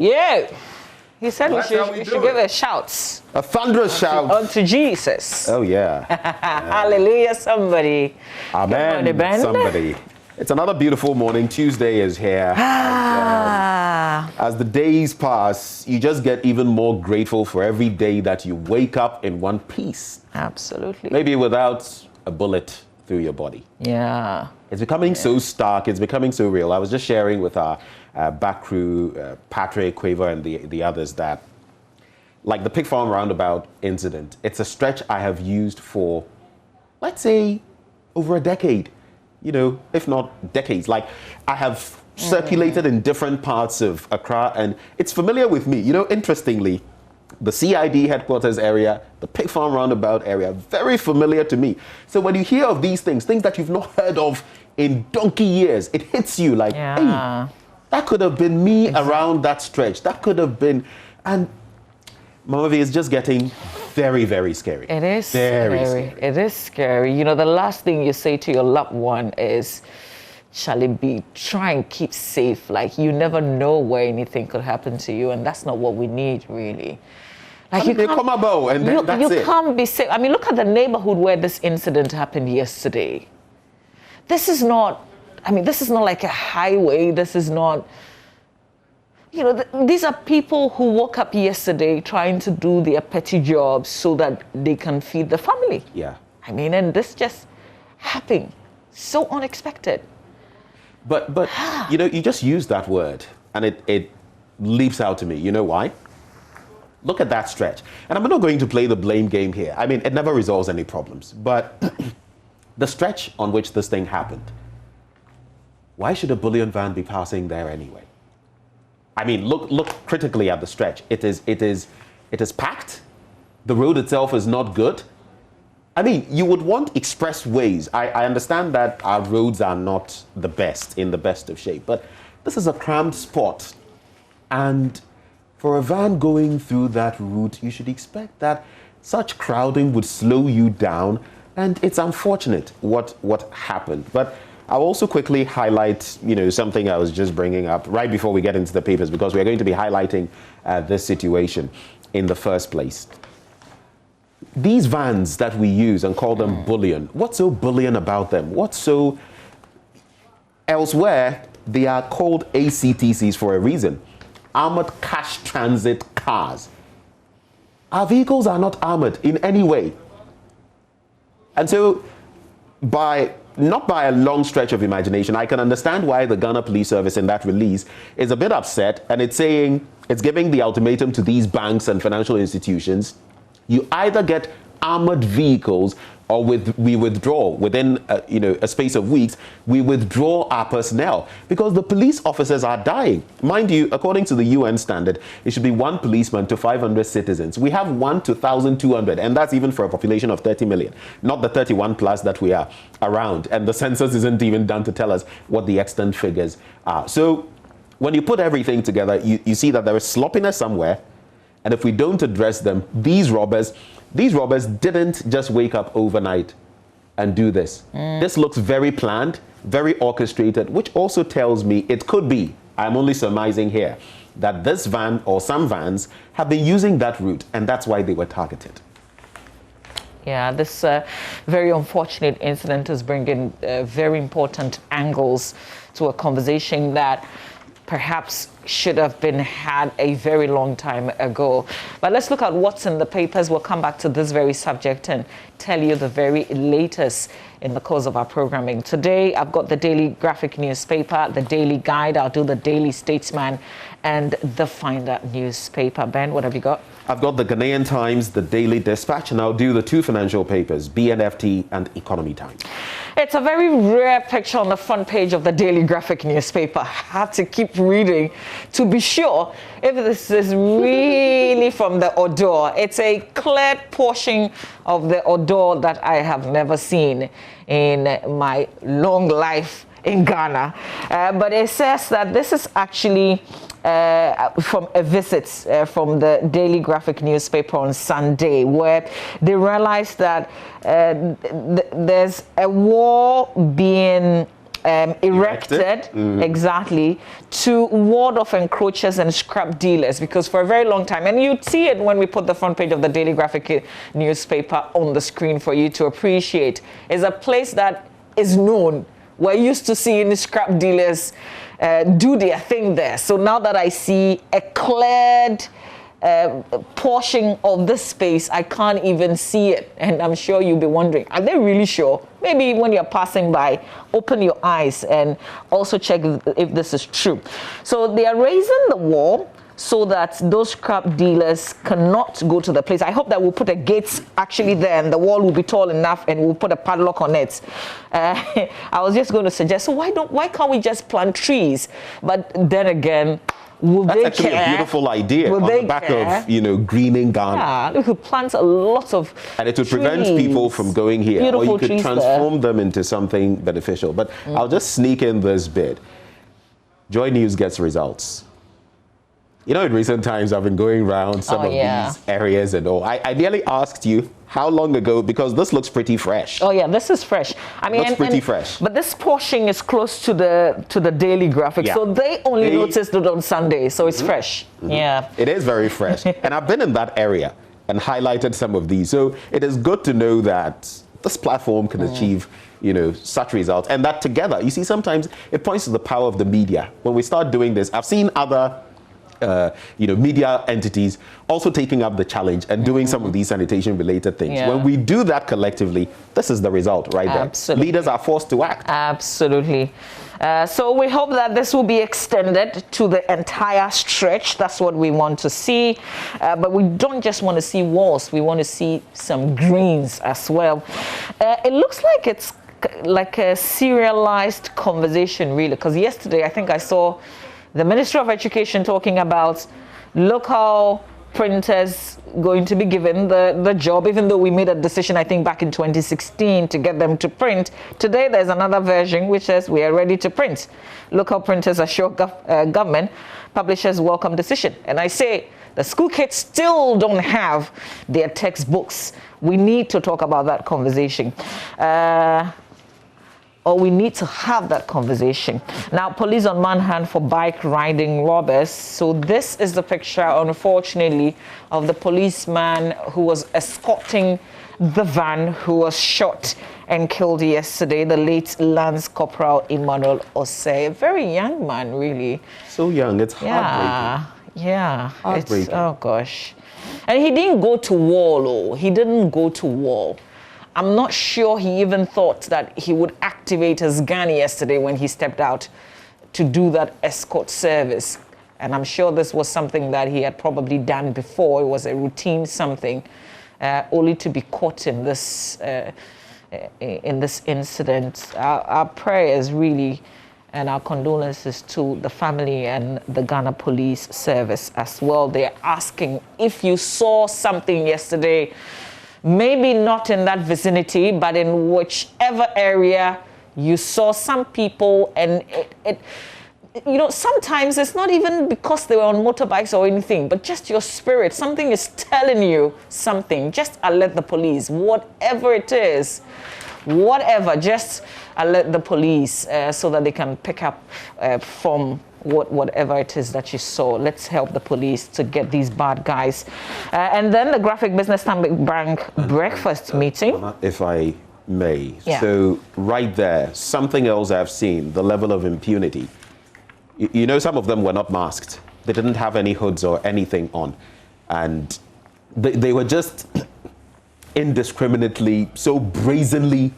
Yeah. He said we should give a shout. A thunderous shout. Unto Jesus. Oh, yeah. Hallelujah, somebody. Amen, Good morning, Ben. somebody. It's another beautiful morning. Tuesday is here. As the days pass, you just get even more grateful for every day that you wake up in one piece. Absolutely. Maybe without a bullet through your body. Yeah. It's becoming so stark. It's becoming so real. I was just sharing with our back crew, Patrick, Quaver, and the others that, like the Pig Farm roundabout incident, it's a stretch I have used for, let's say, over a decade. You know, if not decades. Like, I have circulated in different parts of Accra, and it's familiar with me. You know, interestingly, the CID headquarters area, the Pig Farm roundabout area, very familiar to me. So when you hear of these things that you've not heard of in donkey years, it hits you like, hey, that could have been me around that stretch. That could have been, and Mama V is just getting very, very scary. It is very scary. It is scary. You know, the last thing you say to your loved one is, shall it be, try and keep safe. Like, you never know where anything could happen to you, and that's not what we need, really. Like, you come about, and that's it. You can't be safe. I mean, look at the neighborhood where this incident happened yesterday. This is not like a highway. This is not, you know, these are people who woke up yesterday trying to do their petty jobs so that they can feed the family. Yeah. I mean, and this just happened. So unexpected. But you know, you just use that word and it leaps out to me. You know why? Look at that stretch. And I'm not going to play the blame game here. I mean, it never resolves any problems. But the stretch on which this thing happened, why should a bullion van be passing there anyway? I mean, look critically at the stretch. It is packed. The road itself is not good. I mean, you would want expressways. I understand that our roads are not the best, in the best of shape, but this is a crammed spot. And for a van going through that route, you should expect that such crowding would slow you down. And it's unfortunate what happened. But I'll also quickly highlight, you know, something I was just bringing up right before we get into the papers, because we're going to be highlighting this situation in the first place. These vans that we use and call them bullion, what's so bullion about them? What's so... Elsewhere, they are called ACTCs for a reason. Armored Cash Transit Cars. Our vehicles are not armored in any way. And so, not by a long stretch of imagination, I can understand why the Ghana Police Service in that release is a bit upset, and it's saying, it's giving the ultimatum to these banks and financial institutions. You either get armored vehicles or we withdraw within a space of weeks. We withdraw our personnel because the police officers are dying. Mind you, according to the UN standard, it should be 1 policeman to 500 citizens. We have 1 to 1,200, and that's even for a population of 30 million, not the 31 plus that we are around. And the census isn't even done to tell us what the extant figures are. So when you put everything together, you see that there is sloppiness somewhere. And if we don't address them, these robbers didn't just wake up overnight and do this. This looks very planned, very orchestrated, which also tells me it could be, I'm only surmising here, that this van or some vans have been using that route, and that's why they were targeted. Yeah, this very unfortunate incident is bringing very important angles to a conversation that perhaps should have been had a very long time ago. But let's look at what's in the papers. We'll come back to this very subject and tell you the very latest in the course of our programming. Today, I've got the Daily Graphic newspaper, the Daily Guide, I'll do the Daily Statesman, and the Finder newspaper. Ben, what have you got? I've got the Ghanaian Times, the Daily Dispatch, and I'll do the 2 financial papers, BNFT and Economy Times. It's a very rare picture on the front page of the Daily Graphic newspaper. I have to keep reading to be sure if this is really from the Odor. It's a clear portion of the Odor that I have never seen in my long life in Ghana. But it says that this is actually from a visit from the Daily Graphic newspaper on Sunday, where they realized that there's a war being erected, exactly, to ward off encroachers and scrap dealers, because for a very long time, and you'd see it when we put the front page of the Daily Graphic newspaper on the screen for you to appreciate, is a place that is known. We're used to seeing scrap dealers do their thing there. So now that I see a cleared portion of this space, I can't even see it. And I'm sure you'll be wondering, are they really sure? Maybe when you're passing by, open your eyes and also check if this is true. So they are raising the wall so that those scrap dealers cannot go to the place. I hope that we'll put a gate actually there and the wall will be tall enough and we'll put a padlock on it. I was just going to suggest, so why can't we just plant trees? But then again, that's actually a beautiful idea on the back of, greening Ghana. Yeah, we could plant a lot of and it would prevent people from going here. Beautiful or you could transform them into something beneficial. But I'll just sneak in this bit. Joy News gets results. In recent times, I've been going around some of these areas and all. I nearly asked you how long ago, because this looks pretty fresh. Oh yeah, this is fresh. I mean, looks pretty fresh. But this portion is close to the Daily Graphic, so they only noticed it on Sunday, so it's fresh. Yeah, it is very fresh, and I've been in that area and highlighted some of these. So it is good to know that this platform can achieve, such results, and that together, you see, sometimes it points to the power of the media. When we start doing this, I've seen other media entities also taking up the challenge and doing some of these sanitation-related things. Yeah. When we do that collectively, this is the result right there. Absolutely. Leaders are forced to act. Absolutely. So we hope that this will be extended to the entire stretch. That's what we want to see. But we don't just want to see walls. We want to see some greens as well. It looks like it's like a serialized conversation, really, because yesterday I think I saw the Minister of Education talking about local printers going to be given the job, even though we made a decision, I think, back in 2016 to get them to print. Today, there's another version which says we are ready to print. Local printers assure government, publishers welcome decision. And I say, the school kids still don't have their textbooks. We need to talk about that conversation. Or we need to have that conversation. Now, police on manhunt for bike riding robbers. So this is the picture, unfortunately, of the policeman who was escorting the van who was shot and killed yesterday, the late Lance Corporal Emmanuel Osei. A very young man, really. So young, it's heartbreaking. Yeah. Oh, gosh. And he didn't go to war, He didn't go to war. I'm not sure he even thought that he would activate his gun yesterday when he stepped out to do that escort service. And I'm sure this was something that he had probably done before. It was a routine something, only to be caught in this incident. Our prayers really and our condolences to the family and the Ghana Police Service as well. They're asking if you saw something yesterday, maybe not in that vicinity, but in whichever area you saw some people, and sometimes it's not even because they were on motorbikes or anything, but just your spirit. Something is telling you something. Just alert the police, whatever it is, just alert the police so that they can pick up from whatever it is that you saw. Let's help the police to get these bad guys. And then the Graphic Business Time Bank breakfast meeting. If I may. Yeah. So right there, something else I've seen, the level of impunity. Some of them were not masked. They didn't have any hoods or anything on. And they were just indiscriminately, so brazenly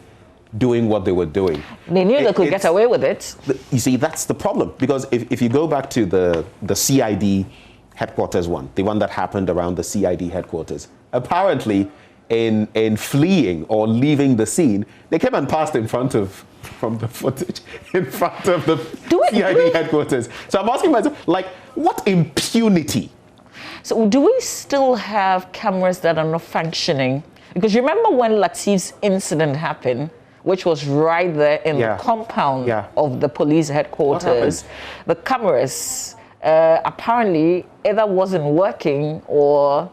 doing what they were doing. They knew they could get away with it. You see, that's the problem. Because if you go back to the CID headquarters the one that happened around the CID headquarters, apparently in fleeing or leaving the scene, they came and passed from the footage in front of the CID headquarters. So I'm asking myself, what impunity? So do we still have cameras that are not functioning? Because you remember when Latif's incident happened, which was right there in the compound of the police headquarters. The cameras apparently either wasn't working or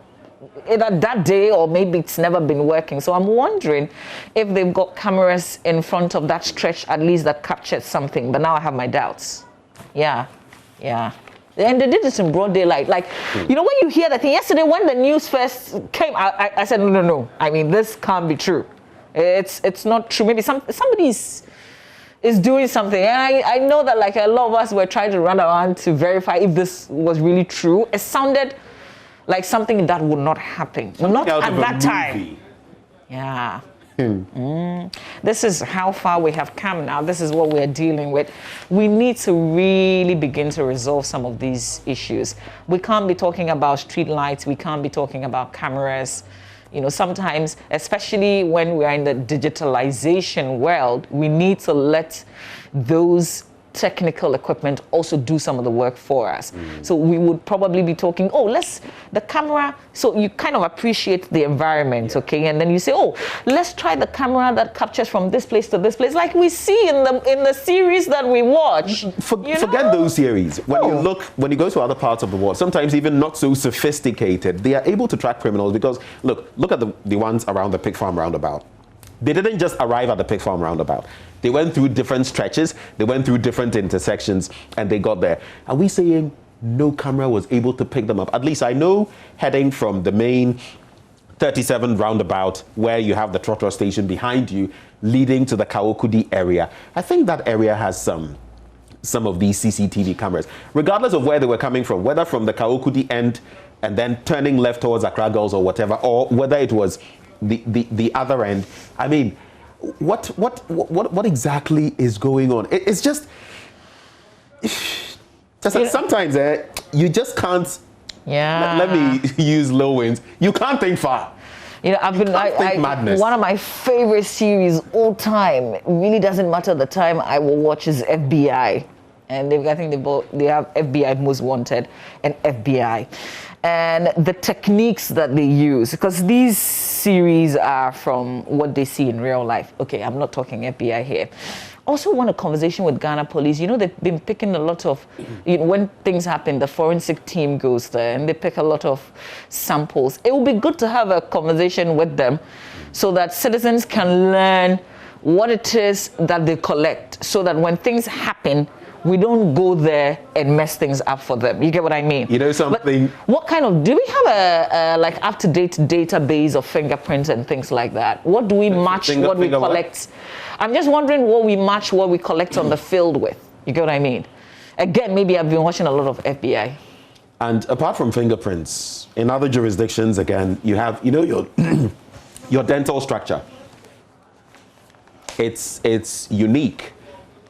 either that day or maybe it's never been working. So I'm wondering if they've got cameras in front of that stretch at least that captured something. But now I have my doubts. Yeah. And they did this in broad daylight. Like, you know, when you hear that thing, yesterday when the news first came, I said, no. I mean, this can't be true. It's not true. Maybe somebody is doing something. And I know that like a lot of us were trying to run around to verify if this was really true. It sounded like something that would not happen. Not at that time. Yeah. This is how far we have come now. This is what we're dealing with. We need to really begin to resolve some of these issues. We can't be talking about street lights. We can't be talking about cameras. You know, sometimes, especially when we're in the digitalization world, we need to let those technical equipment also do some of the work for us. So we would probably be talking, the camera, so you kind of appreciate the environment, okay? And then you say, let's try the camera that captures from this place to this place, like we see in the series that we watch. Forget those series. When you go to other parts of the world, sometimes even not so sophisticated, they are able to track criminals because, look at the ones around the pig farm roundabout. They didn't just arrive at the pig farm roundabout. They went through different stretches, they went through different intersections, and they got there. Are we saying no camera was able to pick them up? At least I know heading from the main 37 roundabout where you have the Trotro station behind you, leading to the Kawokudi area. I think that area has some of these CCTV cameras, regardless of where they were coming from, whether from the Kawokudi end and then turning left towards Accra Girls or whatever, or whether it was the other end. I mean, what exactly is going on? It's just sometimes you just can't. Yeah. Let me use low winds. You can't think far. You know, madness. One of my favorite series all time. It really doesn't matter the time I will watch is FBI, and I think they have FBI Most Wanted and FBI. And the techniques that they use, because these series are from what they see in real life. Okay, I'm not talking FBI here. Also want a conversation with Ghana police. You know, they've been picking a lot of, when things happen, the forensic team goes there and they pick a lot of samples. It would be good to have a conversation with them so that citizens can learn what it is that they collect, so that when things happen, we don't go there and mess things up for them. You get what I mean? You know something? But what kind of, do we have a like up-to-date database of fingerprints and things like that? What do we match what we collect? I'm just wondering what we match what we collect on the field with. You get what I mean? Again, maybe I've been watching a lot of FBI. And apart from fingerprints, in other jurisdictions, again, you have, you know, your dental structure. It's unique.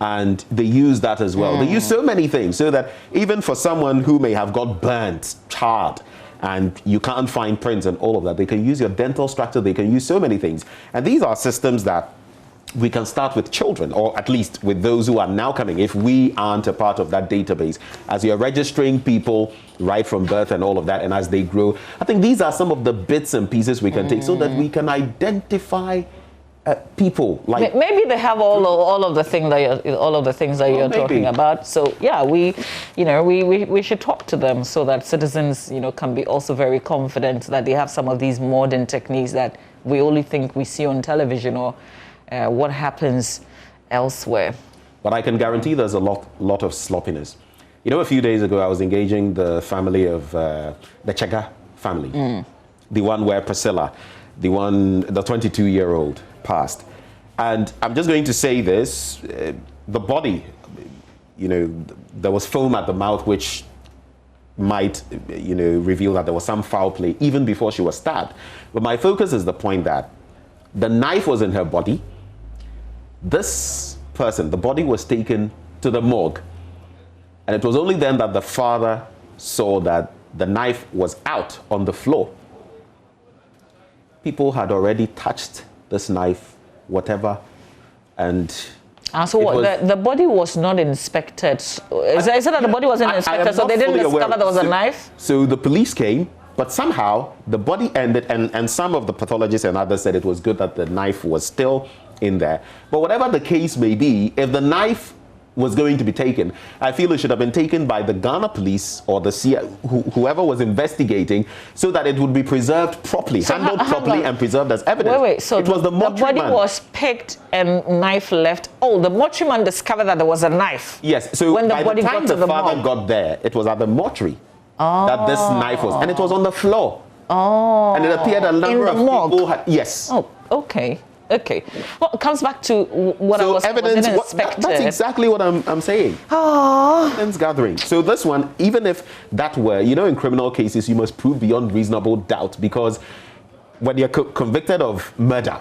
And they use that as well. They use so many things so that even for someone who may have got burnt, charred, and you can't find prints and all of that, they can use your dental structure, they can use so many things. And these are systems that we can start with children, or at least with those who are now coming, if we aren't a part of that database. As you're registering people right from birth and all of that, and as they grow, I think these are some of the bits and pieces we can take so that we can identify people. Like maybe they have all of the things that you're talking about. So yeah, we should talk to them so that citizens, can be also very confident that they have some of these modern techniques that we only think we see on television or what happens elsewhere. But I can guarantee there's a lot of sloppiness. A few days ago I was engaging the family of the Chega family, the one where Priscilla, the 22-year-old passed. And I'm just going to say this, the body, there was foam at the mouth which might, reveal that there was some foul play even before she was stabbed. But my focus is the point that the knife was in her body. This person, the body was taken to the morgue. And it was only then that the father saw that the knife was out on the floor. People had already touched this knife, whatever, and so what, the body was not inspected. Is it that the body wasn't inspected, so they didn't discover there was a knife? So the police came, but somehow the body ended, and some of the pathologists and others said it was good that the knife was still in there. But whatever the case may be, if the knife was going to be taken, I feel it should have been taken by the Ghana police or the whoever was investigating, so that it would be preserved properly, handled properly and preserved as evidence. Wait, so it was the body was picked and knife left. Oh, the mortuary man discovered that there was a knife. Yes, so when the by body the time got to the father got there, it was at the mortuary that this knife was, and it was on the floor. Oh. And it appeared a number of people had, yes. Oh, okay. Okay. Well, it comes back to what I was expecting. That's exactly what I'm saying. Evidence gathering. So this one, even if that were, you know, in criminal cases, you must prove beyond reasonable doubt, because when you're convicted of murder,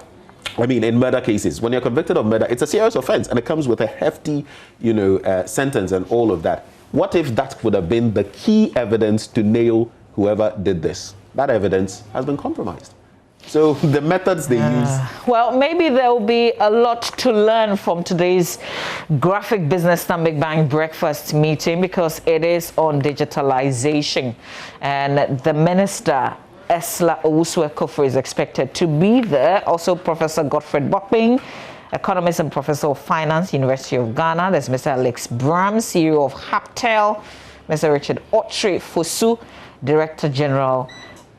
I mean, in murder cases, when you're convicted of murder, it's a serious offense and it comes with a hefty, you know, sentence and all of that. What if that would have been the key evidence to nail whoever did this? That evidence has been compromised. So the methods they use. Well, maybe there will be a lot to learn from today's Graphic Business Stomach Bank breakfast meeting, because it is on digitalization. And the minister, Esla Owusu-Ekofo, is expected to be there. Also, Professor Godfred Bokping, economist and professor of finance, University of Ghana. There's Mr. Alex Bram, CEO of Haptel. Mr. Richard Otri Fosu, Director General,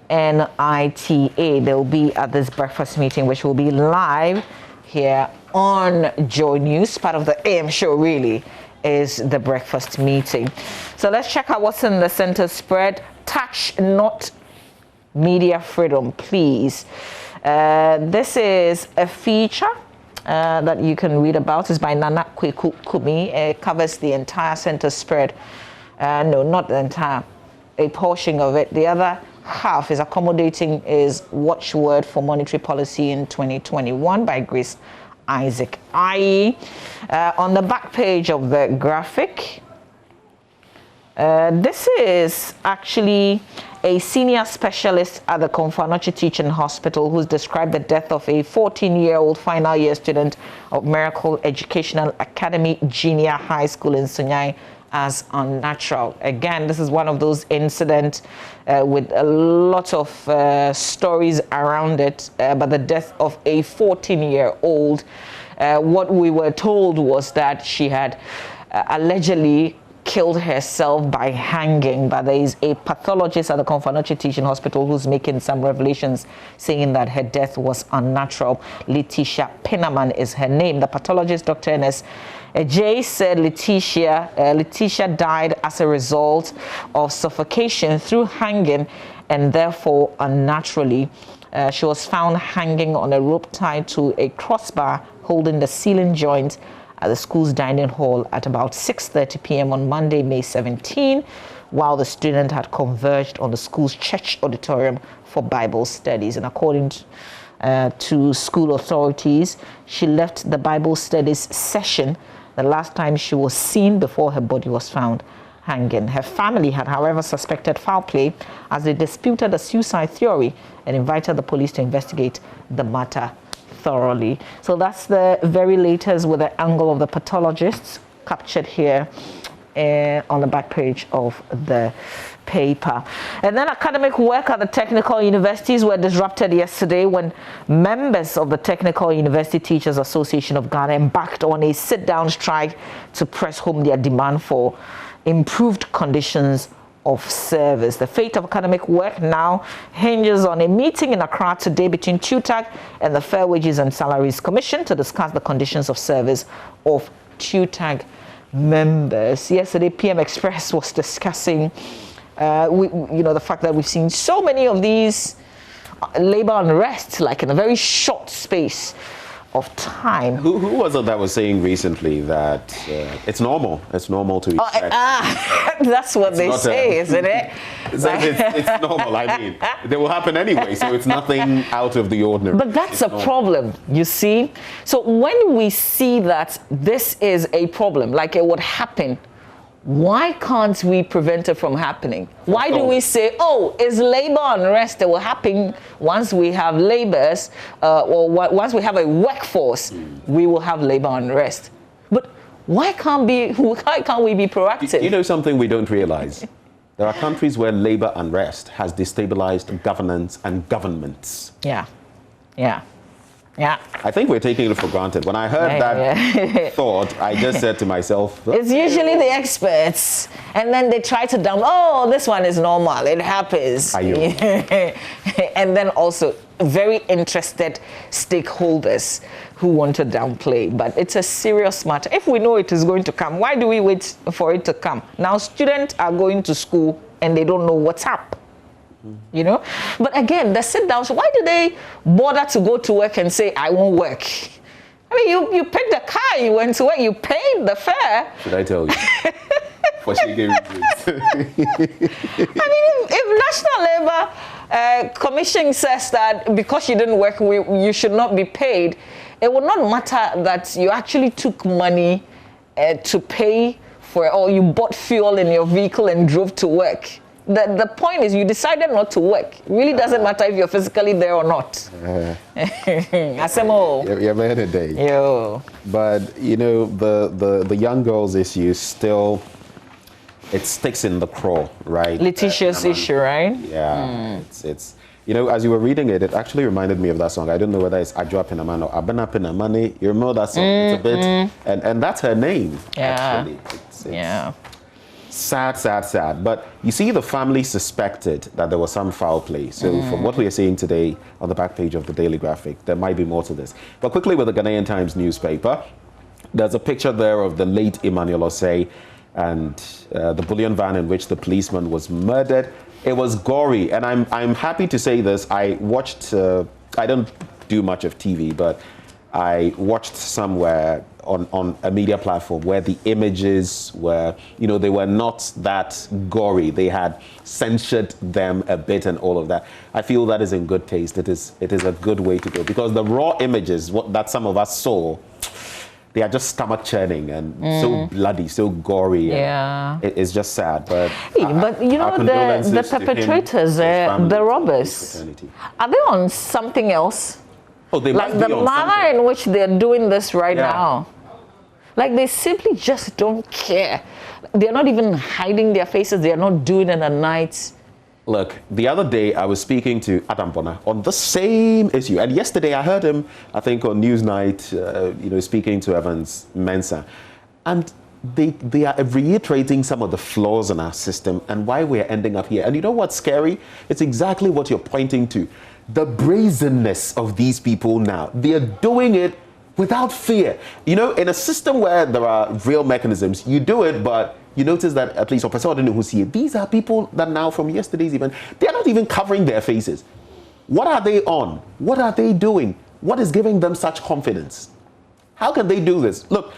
NITA. They'll be at this breakfast meeting, which will be live here on Joy News. Part of the AM show, really, is the breakfast meeting. So let's check out what's in the center spread. Touch not media freedom, please. This is a feature that you can read about. It's by Nana Kweku Kumi. It covers the entire center spread. No, not the entire, a portion of it. The other half is accommodating is watchword for monetary policy in 2021 by Grace Isaac. On the back page of the graphic, this is actually a senior specialist at the Komfanochi Teaching Hospital who's described the death of a 14-year-old final year student of Miracle Educational Academy Junior High School in Sunyai as unnatural. Again, this is one of those incidents with a lot of stories around it, but the death of a 14-year-old. What we were told was that she had allegedly killed herself by hanging, but there is a pathologist at the Komfanochi Teaching Hospital who's making some revelations saying that her death was unnatural. Letitia Pinaman is her name. The pathologist, Dr. Ernest Jay, said Letitia died as a result of suffocation through hanging and therefore unnaturally. She was found hanging on a rope tied to a crossbar holding the ceiling joint at the school's dining hall at about 6:30 p.m. on Monday, May 17, while the student had converged on the school's church auditorium for Bible studies. And according to school authorities, she left the Bible studies session the last time she was seen before her body was found hanging. Her family had, however, suspected foul play as they disputed the suicide theory and invited the police to investigate the matter thoroughly. So that's the very latest with the angle of the pathologists captured here on the back page of the paper. And then academic work at the technical universities were disrupted yesterday when members of the Technical University Teachers Association of Ghana embarked on a sit-down strike to press home their demand for improved conditions of service. The fate of academic work now hinges on a meeting in Accra today between TUTAG and the Fair Wages and Salaries Commission to discuss the conditions of service of TUTAG members. Yesterday, PM Express was discussing the fact that we've seen so many of these labor unrest, like in a very short space of time. Who was it that was saying recently that it's normal? It's normal to expect. That's what they say, isn't it? It's normal. I mean, they will happen anyway, so it's nothing out of the ordinary. But that's a problem, you see. So when we see that this is a problem, like it would happen, why can't we prevent it from happening? Why do we say, oh, it's labor unrest that will happen once we have laborers, or once we have a workforce, we will have labor unrest? But why can't we be proactive? You know something we don't realize? There are countries where labor unrest has destabilized governance and governments. Yeah, yeah. Yeah. I think we're taking it for granted. When I heard that thought, I just said to myself, it's usually the experts. And then they try to dump, oh, this one is normal. It happens. And then also very interested stakeholders who want to downplay. But it's a serious matter. If we know it is going to come, why do we wait for it to come? Now, students are going to school and they don't know what's up. You know, but again, the sit downs, why do they bother to go to work and say, I won't work? I mean, you picked the car, you went to work, you paid the fare. Should I tell you? For shaking I mean, if National Labour Commission says that because you didn't work, you should not be paid, it will not matter that you actually took money to pay for it, or you bought fuel in your vehicle and drove to work. The point is you decided not to work. It really doesn't matter if you're physically there or not. Asemo. You're made a day. Yo. But, you know, the young girls issue still, it sticks in the craw, right? Letitia's issue, right? Yeah. It's you know, as you were reading it, it actually reminded me of that song. I don't know whether it's Adwa Pinaman or Abena Pinamani. You remember that song? It's a bit, and that's her name, actually. It's sad. But you see, the family suspected that there was some foul play. So from what we are seeing today on the back page of the Daily Graphic, there might be more to this. But quickly with the Ghanaian Times newspaper, there's a picture there of the late Emmanuel Osei and the bullion van in which the policeman was murdered. It was gory, and I'm happy to say this. I watched, I don't do much of TV, but I watched somewhere on a media platform where the images were, you know, they were not that gory. They had censored them a bit and all of that. I feel that is in good taste. It is a good way to go, because the raw images that some of us saw, they are just stomach churning and so bloody, so gory. Yeah. It's just sad. But you know, the perpetrators, the robbers, are they on something else? Oh, they like must be the on manner something. in which they're doing this right now. Like, they simply just don't care. They're not even hiding their faces. They're not doing it at night. Look, the other day I was speaking to Adam Bona on the same issue. And yesterday I heard him, I think, on Newsnight, you know, speaking to Evans Mensah. And they are reiterating some of the flaws in our system and why we're ending up here. And you know what's scary? It's exactly what you're pointing to. The brazenness of these people now. They are doing it without fear. You know, in a system where there are real mechanisms, you do it, but you notice that, at least, these are people that now, from yesterday's event, they're not even covering their faces. What are they on? What are they doing? What is giving them such confidence? How can they do this? Look,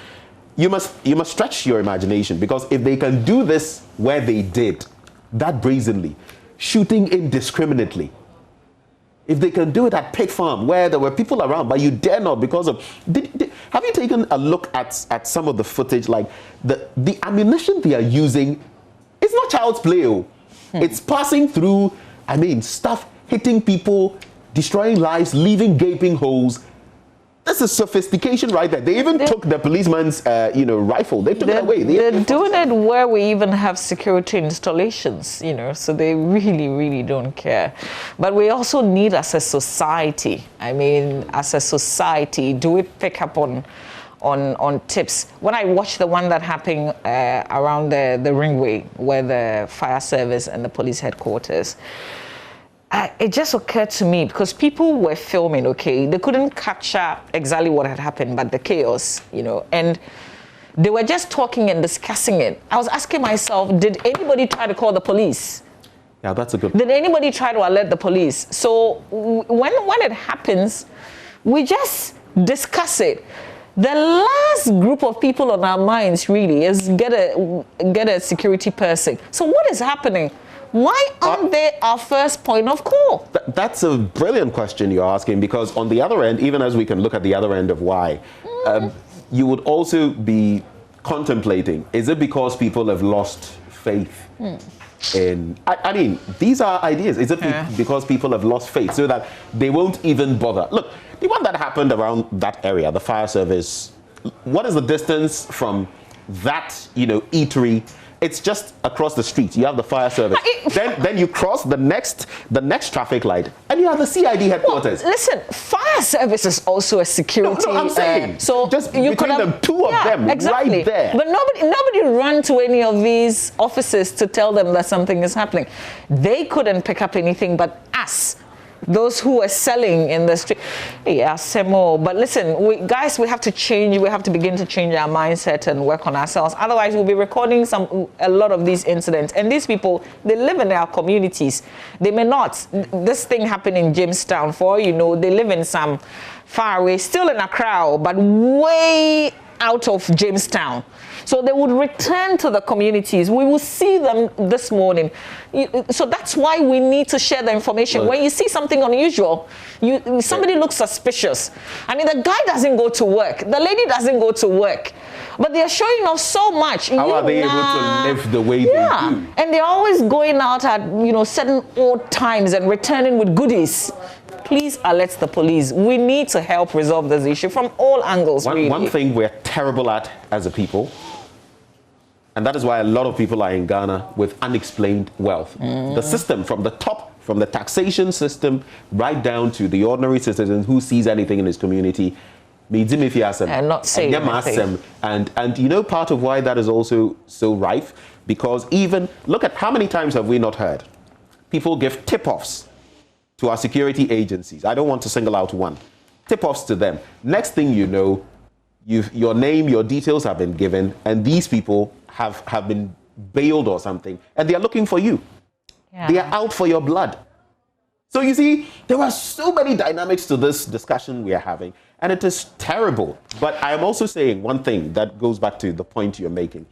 you must stretch your imagination, because if they can do this where they did, that brazenly, shooting indiscriminately, if they can do it at Pig Farm, where there were people around, but you dare not because of... have you taken a look at some of the footage? Like, the ammunition they are using, it's not child's play. It's passing through, I mean, stuff hitting people, destroying lives, leaving gaping holes. This is sophistication right there. They even took the policeman's, you know, rifle. They took it away. They're doing it where we even have security installations, you know, so they really, really don't care. But we also need, as a society, I mean, as a society, do we pick up on tips? When I watched the one that happened around the ringway, where the fire service and the police headquarters, it just occurred to me, because people were filming, okay, they couldn't capture exactly what had happened, but the chaos, you know, and they were just talking and discussing it. I was asking myself, did anybody try to call the police? Yeah, that's a good... Did anybody try to alert the police? So when it happens, we just discuss it. The last group of people on our minds really is get a security person. So what is happening? Why aren't they our first point of call? That's a brilliant question you're asking, because on the other end, even as we can look at the other end of why, you would also be contemplating, is it because people have lost faith in... I mean, these are ideas. Is it because people have lost faith so that they won't even bother? Look, the one that happened around that area, the fire service, what is the distance from that, you know, eatery it's just across the street. You have the fire service. Then you cross the next traffic light, and you have the CID headquarters. Well, listen, fire service is also a security. No, I'm saying. So just you between them, two of them, exactly. right there. But nobody ran to any of these offices to tell them that something is happening. They couldn't pick up anything but us. Those who are selling in the street. Yeah, Semo. But listen, guys, we have to change. We have to begin to change our mindset and work on ourselves. Otherwise, we'll be recording a lot of these incidents. And these people, they live in our communities. They may not. This thing happened in Jamestown. For all you know, they live in some far away, still in Accra, but way out of Jamestown. So they would return to the communities. We will see them this morning. So that's why we need to share the information. When you see something unusual, somebody looks suspicious. I mean, the guy doesn't go to work. The lady doesn't go to work. But they are showing off so much. How are they able to live the way they do? And they're always going out at certain odd times and returning with goodies. Please alert the police. We need to help resolve this issue from all angles. One thing we're terrible at as a people, and that is why a lot of people are in Ghana with unexplained wealth. The system from the top, from the taxation system, right down to the ordinary citizen who sees anything in his community, and not saying anything. And part of why that is also so rife, because even, look at how many times have we not heard people give tip-offs to our security agencies. I don't want to single out one. Tip-offs to them. Next thing you know, your name, your details have been given, and these people have been bailed or something, and they are looking for you. Yeah. They are out for your blood. So you see, there are so many dynamics to this discussion we are having, and it is terrible. But I am also saying one thing that goes back to the point you're making.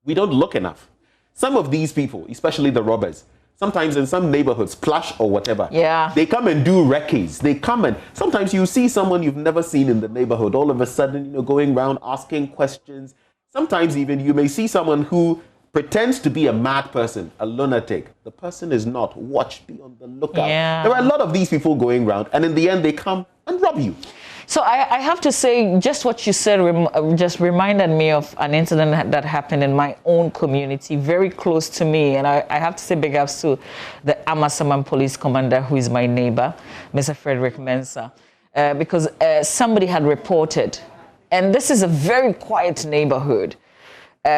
We don't look enough. Some of these people, especially the robbers, sometimes in some neighborhoods, Plush or whatever, they come and do recce's. They come and sometimes you see someone you've never seen in the neighborhood, all of a sudden, going around asking questions. Sometimes even you may see someone who pretends to be a mad person, a lunatic. The person is not. Watch, be on the lookout. Yeah. There are a lot of these people going around, and in the end, they come and rob you. So I have to say, just what you said just reminded me of an incident that happened in my own community, very close to me. And I have to say big ups to the Amasaman police commander, who is my neighbor, Mr. Frederick Mensah, because somebody had reported. And this is a very quiet neighborhood.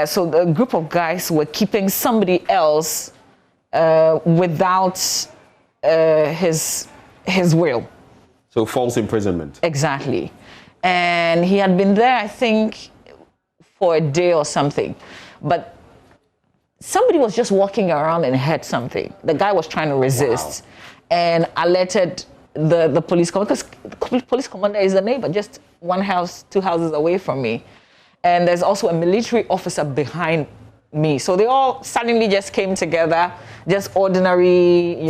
So the group of guys were keeping somebody else without his will. So false imprisonment. Exactly. And he had been there, I think, for a day or something. But somebody was just walking around and heard something. The guy was trying to resist and alerted the police commander, because the police commander is a neighbor, just one house, two houses away from me. And there's also a military officer behind me. So they all suddenly just came together, just ordinary,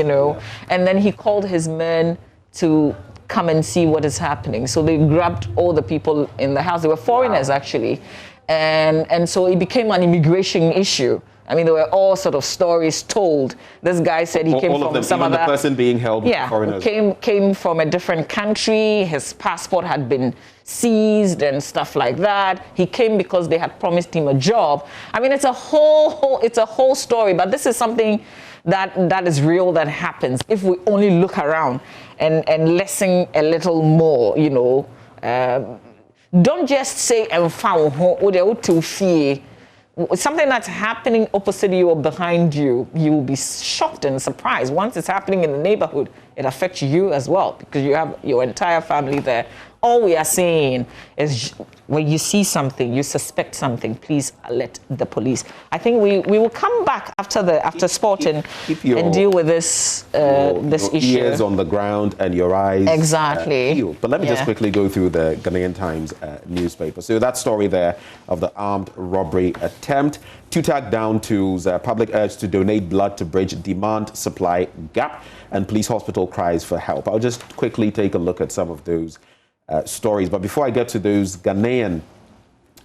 And then he called his men to come and see what is happening. So they grabbed all the people in the house. They were foreigners, actually. And so it became an immigration issue. I mean, there were all sort of stories told. This guy said he came from some other... the person being held with foreigners. Came from a different country. His passport had been seized and stuff like that. He came because they had promised him a job. I mean, it's a whole story. But this is something that is real, that happens if we only look around and listen a little more, Don't just say, something that's happening opposite you or behind you, you will be shocked and surprised. Once it's happening in the neighborhood, it affects you as well, because you have your entire family there. All we are saying is, when you see something, you suspect something, please alert the police. I think we will come back after sport and deal with this issue. Ears on the ground and your eyes peeled. But let me just quickly go through the Ghanaian Times newspaper. So that story there of the armed robbery attempt. TUTAG down tools, public urge to donate blood to bridge demand-supply gap, and police hospital cries for help. I'll just quickly take a look at some of those stories. But before I get to those Ghanaian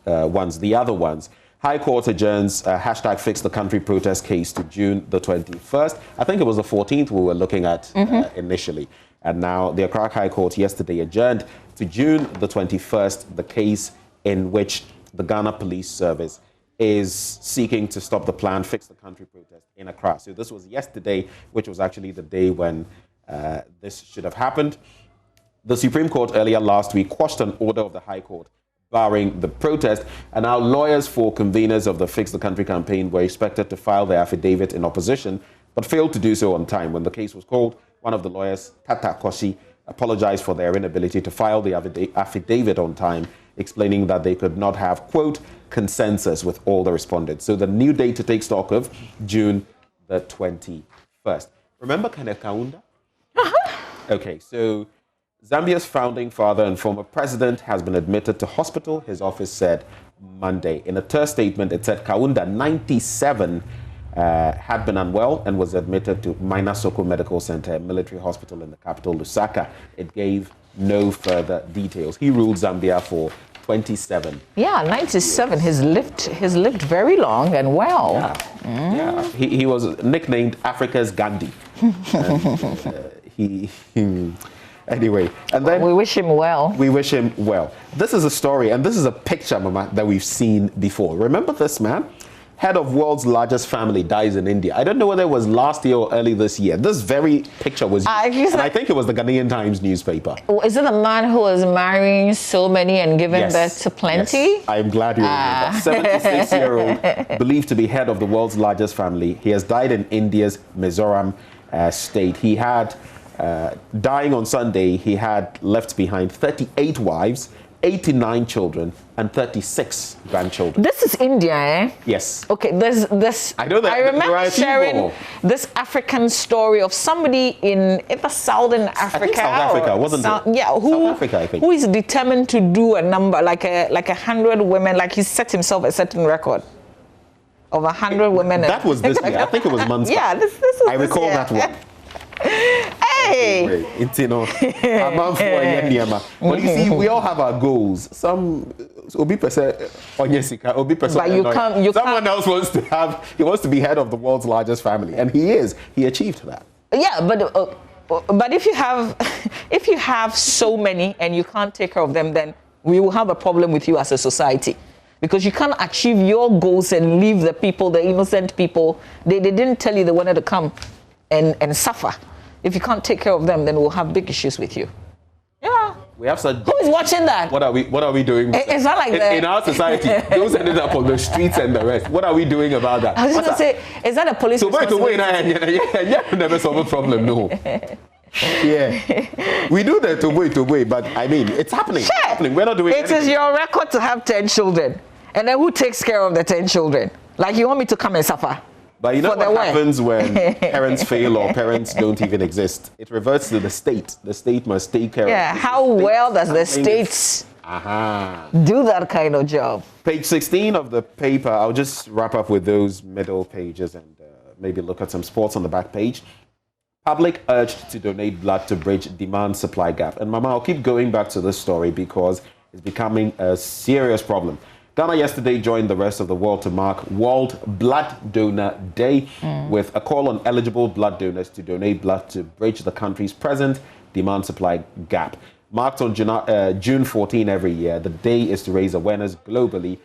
ones, the other ones, High Court adjourns hashtag Fix the Country protest case to June the 21st. I think it was the 14th we were looking at initially. And now the Accra High Court yesterday adjourned to June the 21st, the case in which the Ghana Police Service is seeking to stop the planned Fix the Country protest in Accra. So this was yesterday, which was actually the day when this should have happened. The Supreme Court earlier last week quashed an order of the High Court barring the protest, and now lawyers for conveners of the Fix the Country campaign were expected to file their affidavit in opposition, but failed to do so on time. When the case was called, one of the lawyers, Tata Koshi, apologized for their inability to file the affidavit on time, explaining that they could not have, quote, consensus with all the respondents. So the new date to take stock of, June the 21st. Remember Kenneth Kaunda? Okay, so Zambia's founding father and former president has been admitted to hospital, his office said Monday. In a terse statement, it said Kaunda, 97, had been unwell and was admitted to Mainasoko Medical Center, a military hospital in the capital, Lusaka. It gave no further details. He ruled Zambia for 27. Yeah, 97. He's lived very long and well. Yeah. He was nicknamed Africa's Gandhi. Anyway, and then we wish him well. We wish him well. This is a story, and this is a picture, Mama, that we've seen before. Remember this man? Head of world's largest family dies in India. I don't know whether it was last year or early this year. This very picture was used, and I think it was the Ghanaian Times newspaper. Is it the man who was marrying so many and giving birth to plenty? Yes. I'm glad you remember. 76-year-old, believed to be head of the world's largest family. He has died in India's Mizoram state. He had, dying on Sunday, he had left behind 38 wives, 89 children, and 36 grandchildren. This is India, eh? Yes. Okay, there's this. I know that. I remember sharing this African story of somebody in either Southern Africa. I think South Africa, wasn't it? Yeah, South Africa, I think. Who is determined to do a number, like 100 women, like he set himself a certain record of 100 women. That was this year. I think it was months back. Yeah, this was I recall that one. Hey! It's, you know, but you see, we all have our goals. Some Obi percent on Jessica, Obi percent. But you can't. Someone else wants to have. He wants to be head of the world's largest family, and he is. He achieved that. Yeah, but if you have so many and you can't take care of them, then we will have a problem with you as a society. Because you can't achieve your goals and leave the people, the innocent people. They didn't tell you they wanted to come and suffer. If you can't take care of them, then we'll have big issues with you. Yeah. We have such. Who is watching that? What are we doing? It's not like in our society. Those ended up on the streets and the rest. What are we doing about that? I was just going to say, is that a police responsibility? Never solve a problem. No. Yeah, we do the to but I mean, it's happening. Sure. It's happening. We're not doing anything. It is your record to have 10 children. And then who takes care of the 10 children? Like, you want me to come and suffer? But you know what happens when parents fail or parents don't even exist? It reverts to the state. The state must take care of it. Yeah, how well does the state do that kind of job? Page 16 of the paper, I'll just wrap up with those middle pages and maybe look at some sports on the back page. Public urged to donate blood to bridge demand-supply gap. And Mama, I'll keep going back to this story because it's becoming a serious problem. Ghana yesterday joined the rest of the world to mark World Blood Donor Day with a call on eligible blood donors to donate blood to bridge the country's present demand-supply gap. Marked on June 14 every year, the day is to raise awareness globally.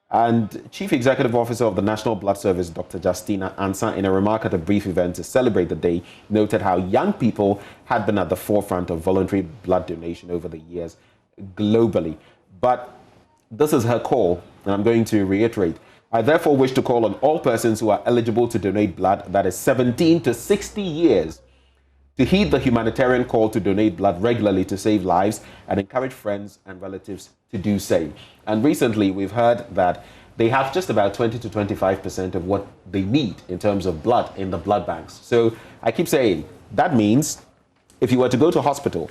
And Chief Executive Officer of the National Blood Service, Dr. Justina Ansah, in a remark at a brief event to celebrate the day, noted how young people had been at the forefront of voluntary blood donation over the years globally. But this is her call, and I'm going to reiterate. I therefore wish to call on all persons who are eligible to donate blood, that is 17 to 60 years, to heed the humanitarian call to donate blood regularly to save lives and encourage friends and relatives to do same. And recently, we've heard that they have just about 20 to 25% of what they need in terms of blood in the blood banks. So I keep saying, that means if you were to go to hospital,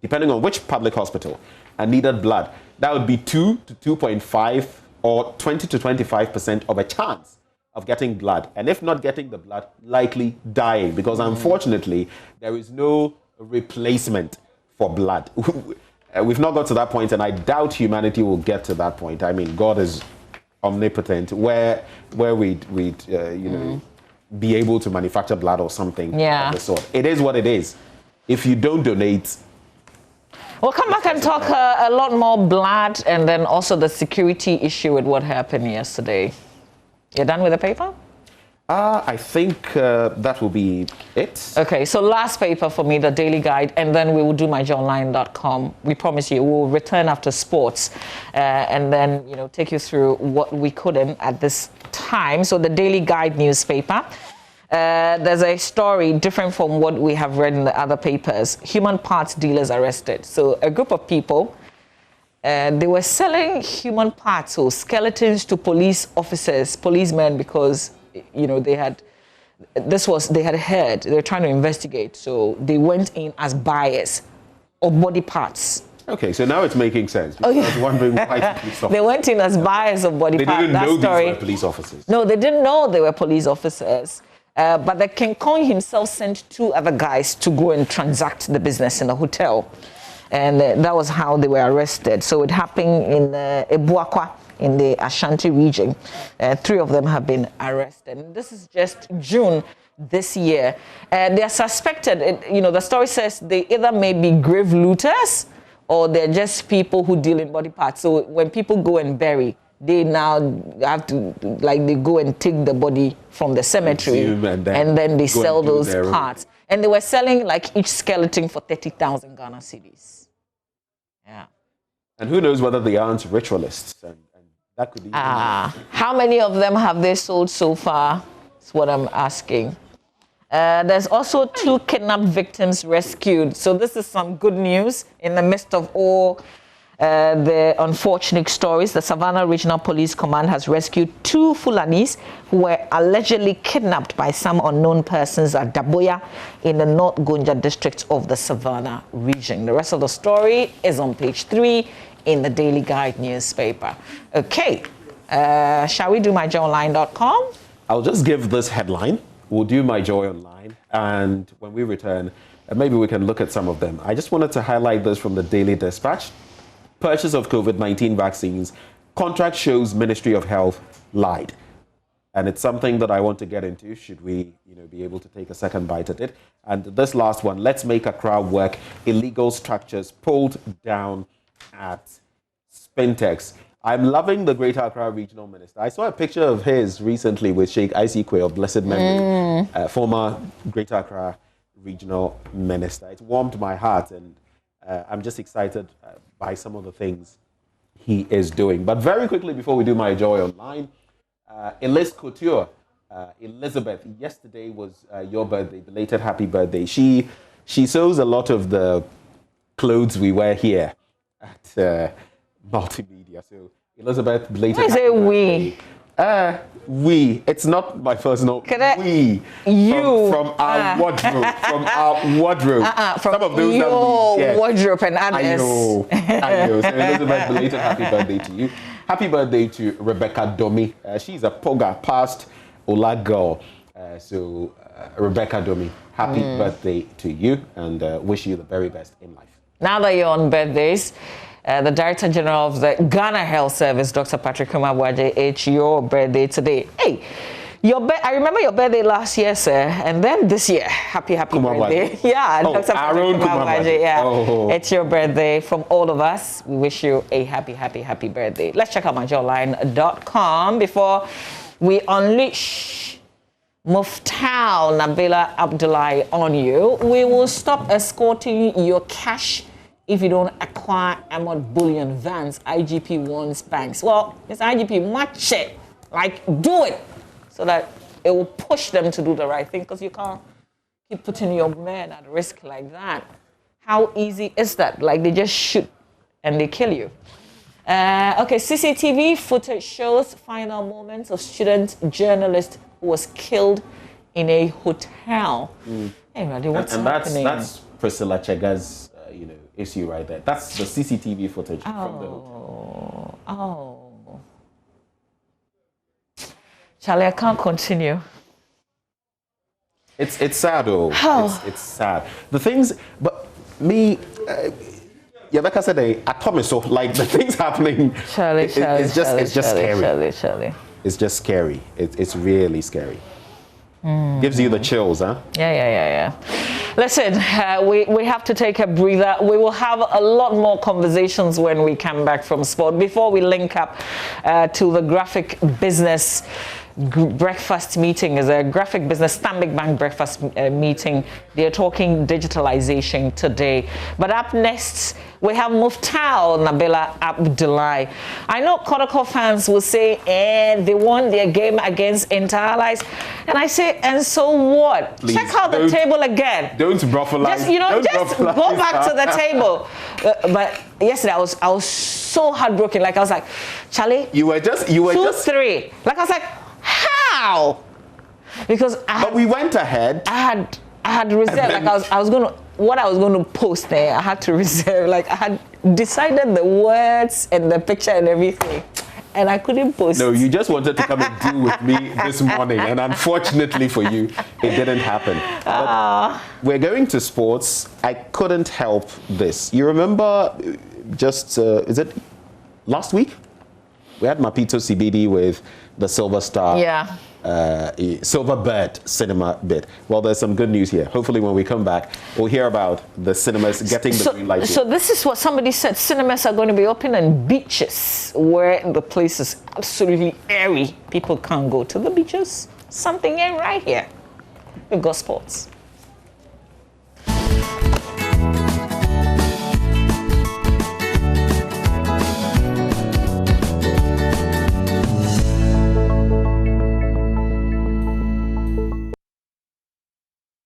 depending on which public hospital, and needed blood, that would be 2 to 2.5 or 20 to 25% of a chance of getting blood. And if not getting the blood, likely dying, because unfortunately, there is no replacement for blood. We've not got to that point, and I doubt humanity will get to that point. I mean, God is omnipotent, where we'd be able to manufacture blood or something of the sort. It is what it is. If you don't donate, we'll come back and talk a lot more blood and then also the security issue with what happened yesterday. You're done with the paper? I think that will be it. Okay, so last paper for me, the Daily Guide, and then we will do myjournline.com. We promise you we'll return after sports and then, take you through what we couldn't at this time. So the Daily Guide newspaper, there's a story different from what we have read in the other papers. Human parts dealers arrested. So a group of people, they were selling human parts or skeletons to police officers, policemen, because they had heard, they were trying to investigate, so they went in as buyers of body parts. Okay, so now it's making sense. I was wondering why police officers. They went in as buyers of body parts. They didn't know these were police officers. No, they didn't know they were police officers. But the King Kong himself sent 2 other guys to go and transact the business in the hotel. And that was how they were arrested. So it happened in Ebuakwa, in the Ashanti region. 3 of them have been arrested. And this is just June this year. They are suspected, the story says they either may be grave looters or they're just people who deal in body parts. So when people go and bury, they now have to, they go and take the body from the cemetery and then they sell those parts. And they were selling each skeleton for 30,000 Ghana cedis. Yeah. And who knows whether they aren't ritualists. And that could be. How many of them have they sold so far? That's what I'm asking. There's also 2 kidnapped victims rescued. So this is some good news in the midst of all the unfortunate stories. The Savannah Regional Police Command has rescued 2 Fulanis who were allegedly kidnapped by some unknown persons at Daboya in the North Gonja district of the Savannah region. The rest of the story is on page 3 in the Daily Guide newspaper. Okay, shall we do myjoyonline.com? I'll just give this headline. We'll do My Joy Online, and when we return, maybe we can look at some of them. I just wanted to highlight this from the Daily Dispatch. Purchase of COVID-19 vaccines. Contract shows Ministry of Health lied. And it's something that I want to get into, should we be able to take a second bite at it. And this last one, let's make Accra work. Illegal structures pulled down at Spintex. I'm loving the Greater Accra Regional Minister. I saw a picture of his recently with Sheikh Isikwe of blessed memory, former Greater Accra Regional Minister. It warmed my heart, and I'm just excited by some of the things he is doing. But very quickly, before we do My Joy Online, Eliz Couture, Elizabeth, yesterday was your birthday, belated happy birthday. She sews a lot of the clothes we wear here at Multimedia. So Elizabeth, belated happy birthday. We. It's not my first note. We. You. From our wardrobe. From our wardrobe. From some of those your wardrobe and others. I know. So Elizabeth, belated happy birthday to you. Happy birthday to Rebecca Domi. She's a Poga past Ola girl. Rebecca Domi, happy birthday to you, and wish you the very best in life. Now that you're on birthdays, the Director General of the Ghana Health Service, Dr. Patrick Kumabwaje, it's your birthday today. Hey, I remember your birthday last year, sir, and then this year. Happy birthday. Yeah, Dr. Patrick Kumabwaje. Yeah, It's your birthday. From all of us, we wish you a happy birthday. Let's check out myjoyonline.com before we unleash Muftal Nabila Abdullahi on you. We will stop escorting your cash if you don't acquire Ahmad Bullion Vans. IGP warns banks. Well, Mr. IGP, match it. Do it so that it will push them to do the right thing, because you can't keep putting your man at risk like that. How easy is that? They just shoot and they kill you. Okay, CCTV footage shows final moments of student journalist who was killed in a hotel. Hey, Radhi, what's happening? That's Priscilla Chega's issue right there. That's the CCTV footage from the hotel. Charlie, I can't continue. It's sad, though. It's sad. The things, but me, Rebecca said, the things happening. Charlie, it's just scary. Charlie. It's just scary. It's really scary. Gives you the chills, huh? Yeah. Listen, we have to take a breather. We will have a lot more conversations when we come back from sport. Before we link up to the graphic business breakfast meeting is a graphic business Stanbic Bank breakfast meeting. They're talking digitalization today. But up next, we have Muftal Nabila Abdullahi. I know Kotoko fans will say, they won their game against Inter-Allies. And I say, and so what? Please, check out the table again. Don't brothelize. Just go back to the table. But yesterday I was so heartbroken. Like I was like, Charlie, you were just 2-3. Like I was like, how? Because we went ahead. I had reserved. Like I was going to, what I was going to post there, I had to reserve. Like I had decided the words and the picture and everything, and I couldn't post. No, you just wanted to come and deal with me this morning, and unfortunately for you, it didn't happen. But we're going to sports. I couldn't help this. You remember just, is it last week? We had Mapito CBD with the Silver Star. Yeah. Silver Bird cinema bit. Well, there's some good news here. Hopefully when we come back, we'll hear about the cinemas getting the green light. So this is what somebody said. Cinemas are going to be open on beaches where the place is absolutely airy. People can't go to the beaches. Something ain't right here. We've got sports.